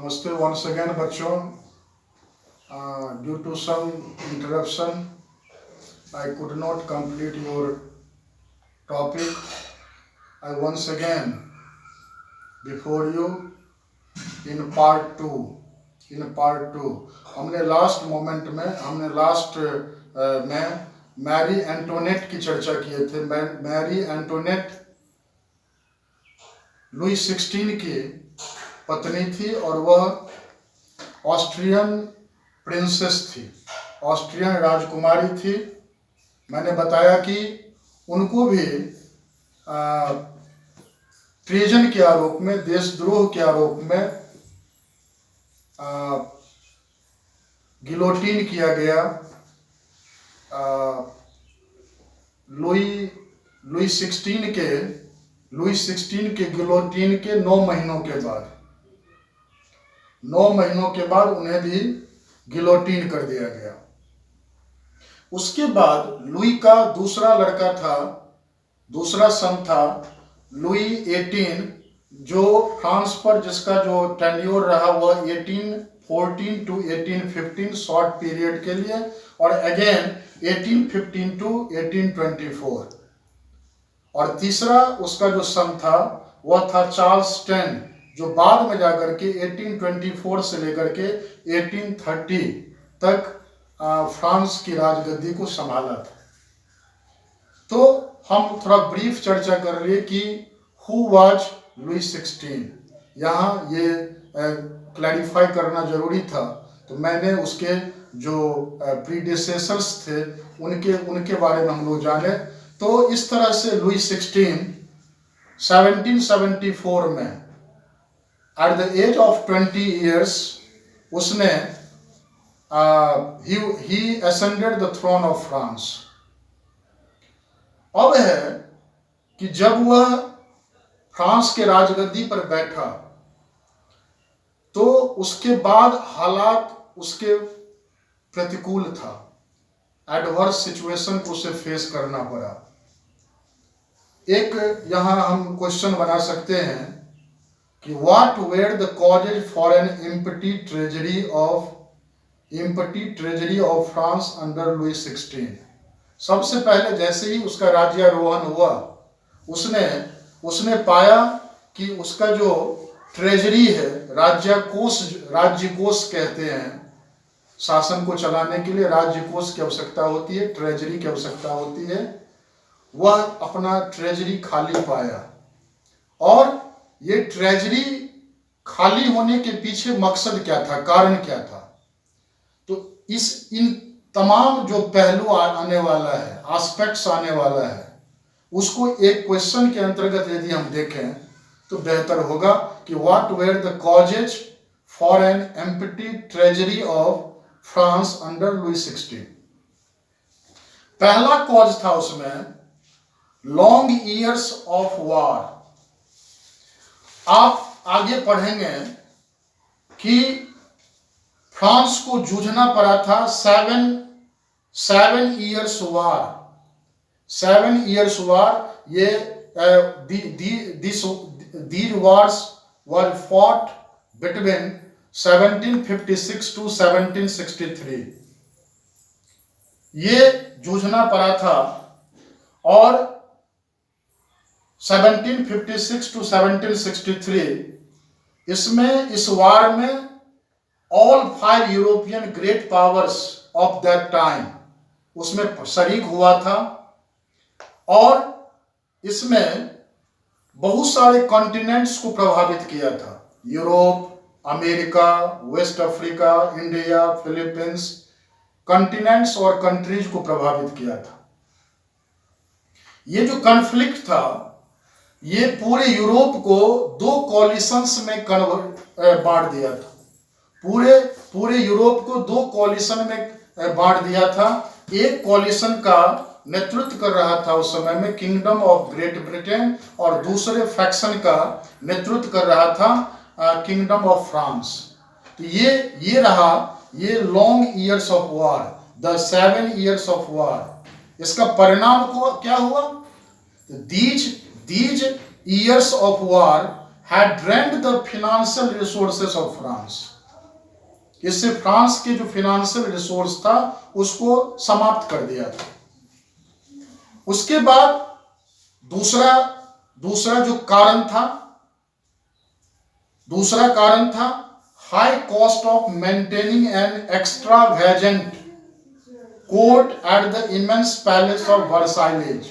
नमस्ते once again बच्चों. Due to some interruption, I could not complete your topic. I once again before you in part 2. हमने last moment में में Mary Antoinette की चर्चा किए थे. मैरी एंटोनेट लुई 16 की पत्नी थी और वह ऑस्ट्रियन प्रिंसेस थी, ऑस्ट्रियन राजकुमारी थी. मैंने बताया कि उनको भी ट्रेजन के आरोप में, देशद्रोह के आरोप में गिलोटीन किया गया. लुई 16 के गिलोटीन के 9 महीनों के बाद उन्हें भी गिलोटीन कर दिया गया. उसके बाद लुई का दूसरा सन था लुई 18, जो फ्रांस पर जिसका जो टेन्योर रहा वह 1814 टू 1815 शॉर्ट पीरियड के लिए, और अगेन 1815 टू 1824. और तीसरा उसका जो सन था वह था चार्ल्स 10, जो बाद में जाकर के 1824 से लेकर के 1830 तक फ्रांस की राजगद्दी को संभाला था. तो हम थोड़ा ब्रीफ चर्चा कर लिए कि हु वाज लुई 16. यहाँ ये क्लैरिफाई करना जरूरी था, तो मैंने उसके जो प्रीडिसेसर्स थे उनके बारे में हम लोग जाने. तो इस तरह से लुई 16 1774 में at the age of 20 years उसने he ascended the throne of France. अब है कि जब वह फ्रांस के राजगद्दी पर बैठा तो उसके बाद हालात उसके प्रतिकूल था. एडवर्स सिचुएशन को उसे फेस करना पड़ा. एक यहां हम क्वेश्चन बना सकते हैं कि what were the causes for an empty treasury of France under Louis 16. सबसे पहले जैसे ही उसका राज्यारोहण हुआ उसने पाया कि उसका जो ट्रेजरी है, राज्य कोष कहते हैं, शासन को चलाने के लिए राज्य कोष की आवश्यकता होती है, ट्रेजरी की आवश्यकता होती है. वह अपना ट्रेजरी खाली पाया. और ये ट्रेजरी खाली होने के पीछे मकसद क्या था, कारण क्या था? तो इन तमाम जो पहलू आने वाला है, एस्पेक्ट्स आने वाला है, उसको एक क्वेश्चन के अंतर्गत यदि हम देखें तो बेहतर होगा कि what were the causes for an empty treasury of France under Louis 16. पहला कॉज था उसमें लॉन्ग ईयर्स ऑफ वार. आप आगे पढ़ेंगे कि फ्रांस को जूझना पड़ा था 7 years वार. 7 years वार. ये these wars were fought between 1756 to 1763. ये जूझना पड़ा था. और 1756 to 1763 इस वार में all 5 European great powers of that time उसमें शरीक हुआ था. और इसमें बहुत सारे कॉन्टिनेंट्स को प्रभावित किया था. Europe, America, west Africa, India, Philippines, continents और कंट्रीज को प्रभावित किया था. ये जो कॉन्फ्लिक्ट था ये पूरे यूरोप को 2 कॉलिशंस में बांट दिया था. पूरे यूरोप को 2 कॉलिशन में बांट दिया था. एक कॉलिशन का नेतृत्व कर रहा था उस समय में किंगडम ऑफ ग्रेट ब्रिटेन, और दूसरे फैक्शन का नेतृत्व कर रहा था किंगडम ऑफ फ्रांस. तो ये रहा ये long years of war, the 7 years of war. इसका परिणाम क्या हुआ? These years of war had drained the financial resources of France. इससे फ्रांस के जो फिनेंशियल रिसोर्स था उसको समाप्त कर दिया था। उसके बाद दूसरा जो कारण था high cost of maintaining an extravagant court at the immense palace of Versailles.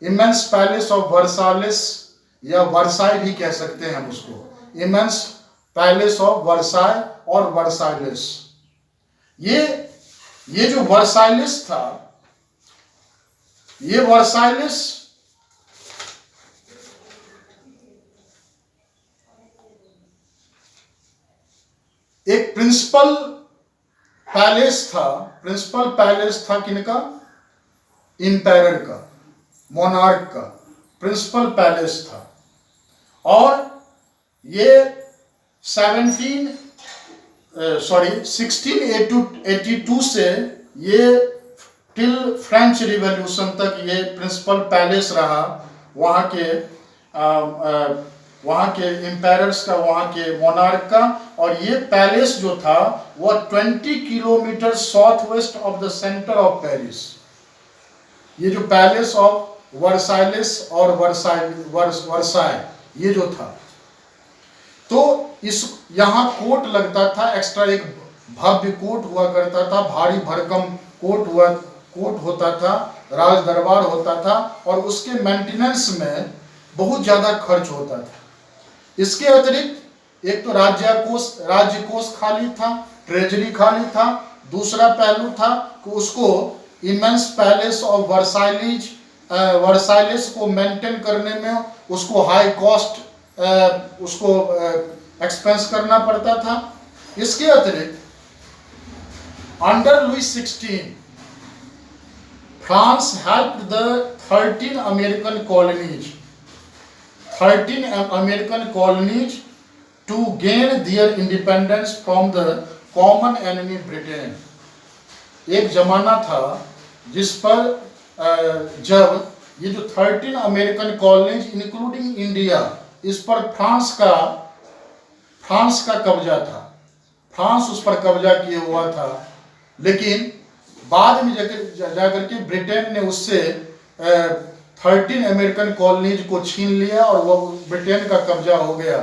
Immense palace of Versailles या वर्साई भी कह सकते हैं हम उसको, इमेंस पैलेस ऑफ वर्साई और वर्साइलेस। ये जो वर्साइलेस था, ये वर्साइलेस एक प्रिंसिपल पैलेस था किनका? इंपेरर का, मोनार्क का प्रिंसिपल पैलेस था। और ये 1682 से ये टिल फ्रेंच रिवॉल्यूशन तक ये प्रिंसिपल पैलेस रहा वहाँ के एम्पायरर्स का, वहाँ के मोनार्क का। और ये पैलेस जो था वह 20 kilometre south west of the centre of Paris. ये जो पैलेस ऑफ वर्साइलेस और वर्साई ये जो था, तो यहाँ कोर्ट लगता था एक्स्ट्रा, एक भव्य कोर्ट हुआ करता था, भारी भरकम कोर्ट होता था, राज दरबार होता था और उसके मेंटेनेंस में बहुत ज्यादा खर्च होता था। इसके अतिरिक्त एक तो राज्य कोष खाली था, ट्रेजरी खाली था। दूसरा पहलू था कि उसको इमेंस पैलेस ऑफ वर्साइलेस को मेंटेन करने में उसको हाई कॉस्ट उसको एक्सपेंस करना पड़ता था। इसके अतिरिक्त under Louis 16 France helped the 13 American colonies to gain their independence from the common enemy Britain। एक जमाना था जिस पर जब ये जो 13 अमेरिकन कॉलोनीज इंक्लूडिंग इंडिया, इस पर फ्रांस का कब्जा था, फ्रांस उस पर कब्जा किए हुआ था। लेकिन बाद में जाकर के ब्रिटेन ने उससे 13 अमेरिकन कॉलोनीज को छीन लिया और वो ब्रिटेन का कब्जा हो गया।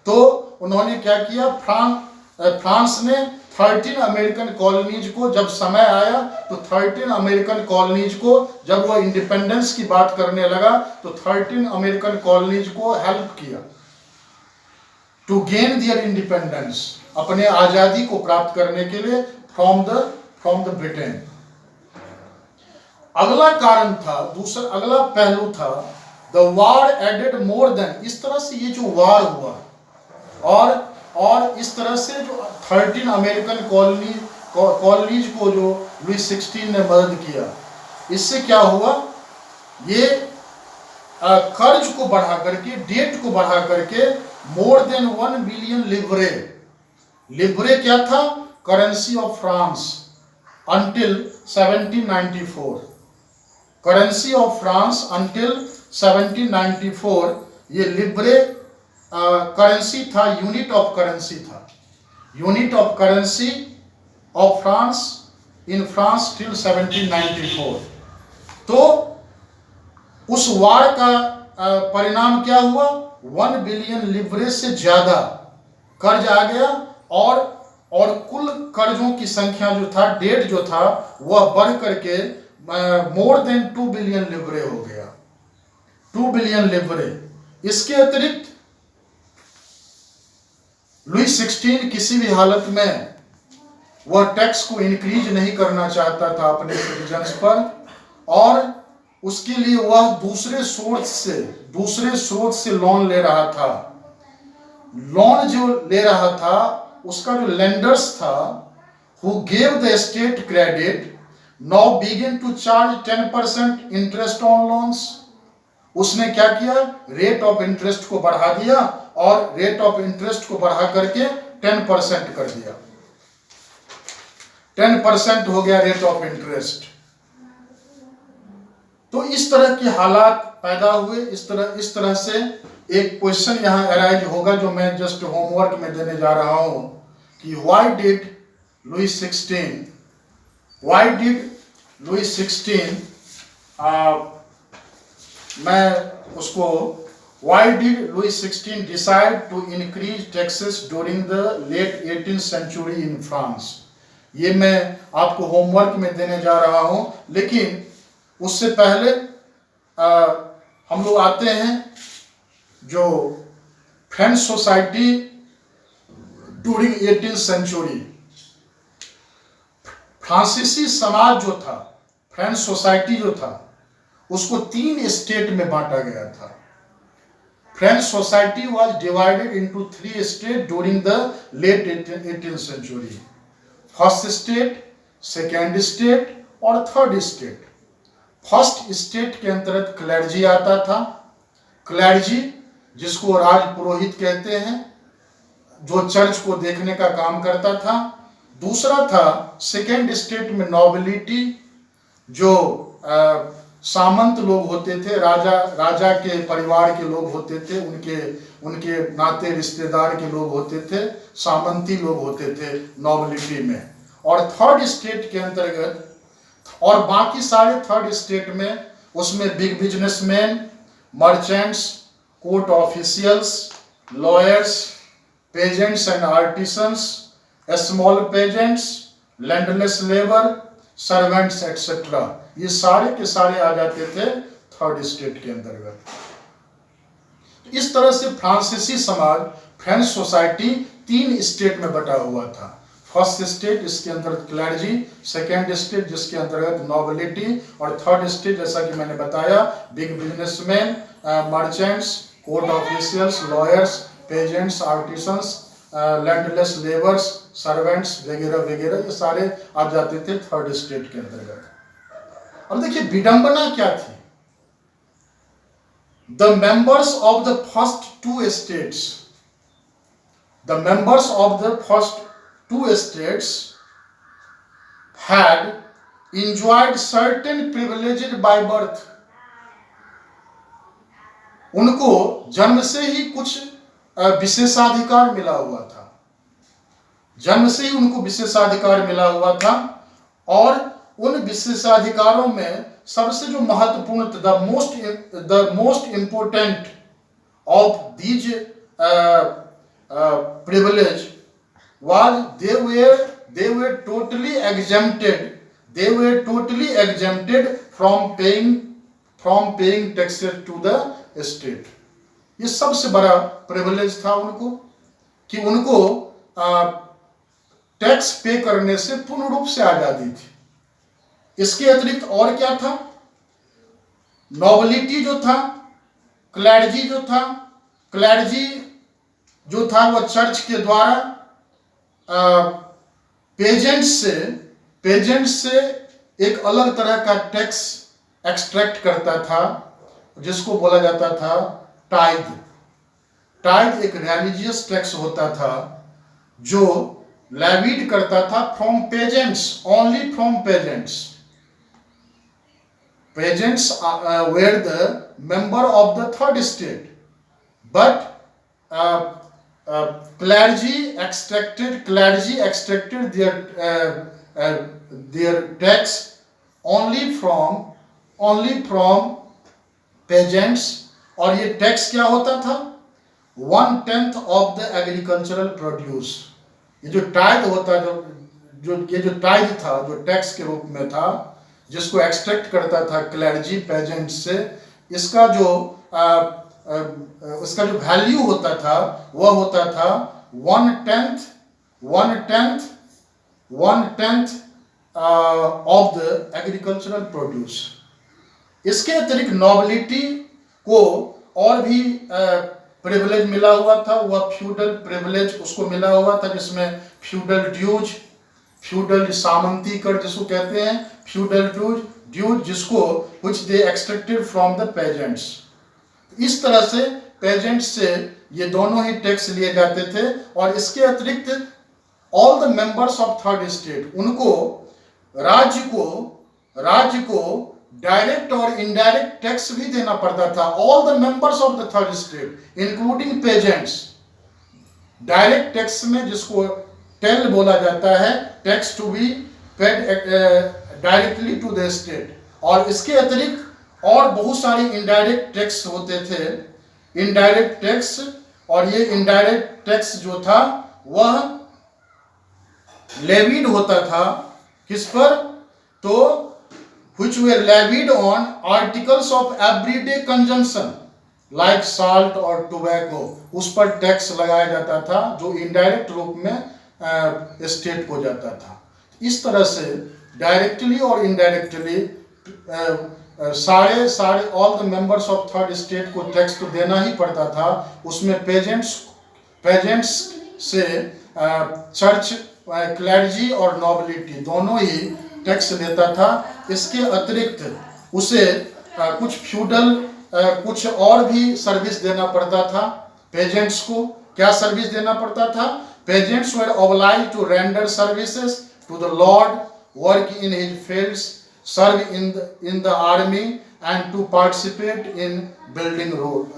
तो उन्होंने क्या किया, फ्रांस ने 13 अमेरिकन कॉलोनीज को, जब समय आया तो 13 अमेरिकन कॉलोनीज को, जब वो इंडिपेंडेंस की बात करने लगा तो 13 अमेरिकन कॉलोनीज को हेल्प किया टू गेन दियर इंडिपेंडेंस, अपने आजादी को प्राप्त करने के लिए फ्रॉम द ब्रिटेन। अगला कारण था, अगला पहलू था the war added more than. इस तरह से ये जो वार हुआ और इस तरह से जो 13 अमेरिकन कॉलोनीज को जो लुई 16 ने मदद किया, इससे क्या हुआ, ये कर्ज को बढ़ा करके, डेट को बढ़ा करके मोर देन 1 बिलियन लिब्रे क्या था, currency of France until 1794। Currency of France until 1794 ये लिब्रे करेंसी था, unit of currency of France in France till 1794। तो उस वार का परिणाम क्या हुआ, 1 बिलियन लिब्रे से ज्यादा कर्ज आ गया और कुल कर्जों की संख्या जो था, डेट जो था, वह बढ़ करके मोर देन 2 बिलियन लिब्रे हो गया, 2 बिलियन लिब्रे। इसके अतिरिक्त लुई 16 किसी भी हालत में वह टैक्स को इंक्रीज नहीं करना चाहता था अपने सिटीजन्स पर, और उसके लिए वह दूसरे स्रोत से लोन ले रहा था। लोन जो ले रहा था उसका जो लेंडर्स था, who gave the state credit now begin to charge 10% interest on loans। उसने क्या किया, रेट ऑफ इंटरेस्ट को बढ़ा दिया और रेट ऑफ इंटरेस्ट को बढ़ा करके 10% कर दिया, 10% हो गया रेट ऑफ इंटरेस्ट। तो इस तरह के हालात पैदा हुए। इस तरह से एक क्वेश्चन यहाँ अराइज होगा जो मैं जस्ट होमवर्क में देने जा रहा हूँ कि व्हाई डिड लुई 16 मैं उसको Why did Louis XVI decide to increase taxes during the late 18th century in France? ये मैं आपको होमवर्क में देने जा रहा हूं, लेकिन उससे पहले हम लोग आते हैं जो French society during 18th century. फ्रांसीसी समाज जो था, फ्रेंच सोसाइटी जो था, उसको 3 स्टेट में बांटा गया था। French society was divided into 3 states during the late 18th century. First state, second state और third state. First state के अंतर्गत क्लर्जी आता था। क्लर्जी जिसको राज पुरोहित कहते हैं, जो चर्च को देखने का काम करता था। दूसरा था सेकेंड स्टेट में नोबिलिटी, जो सामंत लोग होते थे, राजा के परिवार के लोग होते थे, उनके नाते रिश्तेदार के लोग होते थे, सामंती लोग होते थे नोबिलिटी में। और थर्ड स्टेट के अंतर्गत और बाकी सारे थर्ड स्टेट में उसमें big businessman, merchants, court officials, lawyers, pageants and artisans, small pageants, landless labour, servants etcetera, ये सारे के सारे आ जाते थे थर्ड स्टेट के अंतर्गत। इस तरह से फ्रांसीसी समाज, फ्रेंच सोसाइटी 3 स्टेट में बटा हुआ था। फर्स्ट स्टेट जिसके अंतर्गत क्लर्जी, सेकेंड स्टेट जिसके अंतर्गत नोबिलिटी, और थर्ड स्टेट जैसा कि मैंने बताया big businessman, merchants, court officials, lawyers, pageants, artisans, landless labours, servants वगैरह वगैरह, ये सारे आ जाते थे थर्ड स्टेट के अंतर्गत। अब देखिए विडंबना क्या थी। The members of the first 2 states, the members of the first 2 states had enjoyed certain privileges by birth. उनको जन्म से ही कुछ विशेषाधिकार मिला हुआ था, जन्म से ही उनको विशेषाधिकार मिला हुआ था। और उन विशेषाधिकारों में सबसे जो महत्वपूर्ण, the most important of these privilege was they were totally exempted from paying taxes to the state. ये सबसे बड़ा प्रिविलेज था उनको कि उनको टैक्स पे करने से पूर्ण रूप से आजादी थी। इसके अतिरिक्त और क्या था? नोबिलिटी जो था, क्लर्जी जो था, क्लर्जी जो था वह चर्च के द्वारा पेजेंट से एक अलग तरह का टैक्स एक्सट्रैक्ट करता था, जिसको बोला जाता था टाइद। टाइद एक रिलीजियस टैक्स होता था जो लेविड करता था from pageants, only from pageants. Peasants were the member of the third state, but clergy extracted their tax only from peasants। और ये टैक्स क्या होता था? 1/10 of the agricultural produce। ये जो टाइड होता, ये जो टाइड था, जो टैक्स के रूप में था, जिसको एक्सट्रैक्ट करता था क्लर्जी पेजेंट से, इसका जो वैल्यू होता था वह होता था 1/10 ऑफ द एग्रीकल्चरल प्रोड्यूस। इसके अतिरिक्त नोबिलिटी को और भी प्रिविलेज मिला हुआ था। वह फ्यूडल प्रिविलेज उसको मिला हुआ था, जिसमें फ्यूडल ड्यूज, फ्यूडल सामंती कर जिसको कहते हैं, फ्यूडल ड्यूज जिसको which they extracted from the peasants। इस तरह से पेजेंट से ये दोनों ही टैक्स लिए जाते थे। और इसके अतिरिक्त all the members of third state, उनको राज्य को डायरेक्ट और इनडायरेक्ट टैक्स भी देना पड़ता था। All the members of the third state including peasants. Direct tax में जिसको टेल बोला जाता है, tax to be paid directly to the state. और इसके अतिरिक्त और बहुत सारे इनडायरेक्ट टैक्स होते थे, इनडायरेक्ट टैक्स। और ये इनडायरेक्ट टैक्स जो था वह लेविड होता था किस पर? तो which were levied on articles of everyday consumption like salt और tobacco, उस पर टैक्स लगाया जाता था जो इनडायरेक्ट रूप में स्टेट को जाता था। इस तरह से डायरेक्टली और इनडायरेक्टली सारे all the members of third state को टैक्स तो देना ही पड़ता था। उसमें पेजेंट्स से चर्च, क्लर्जी और नोबिलिटी दोनों ही टैक्स लेता था। इसके अतिरिक्त उसे कुछ फ्यूडल कुछ और भी सर्विस देना पड़ता था। पेजेंट्स को क्या सर्विस देना पड़ता था? Peasants were obliged to render services to the lord, work in his fields, serve in the army and to participate in building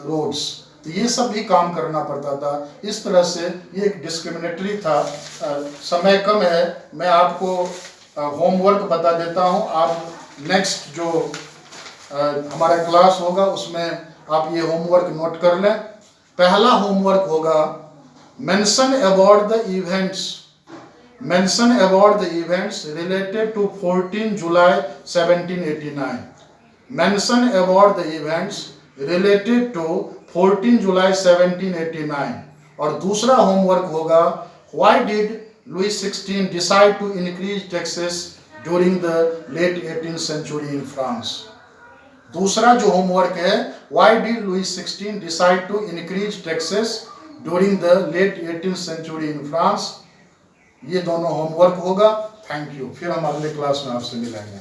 roads. तो ये सब भी काम करना पड़ता था। इस तरह से ये एक डिस्क्रिमिनेटरी था। समय कम है, मैं आपको होमवर्क बता देता हूँ। आप नेक्स्ट जो हमारा क्लास होगा उसमें आप ये होमवर्क नोट कर लें। पहला होमवर्क होगा mention about the events, mention about the events related to 14 July 1789। Mention about the events related to 14 July 1789। और दूसरा होमवर्क होगा why did Louis XVI decide to increase taxes during the late 18th century in France। दूसरा जो homework है, why did Louis XVI decide to increase taxes during the late 18th century in France। ये दोनों homework होगा। Thank you. फिर हम अगले class में आपसे मिलेंगे।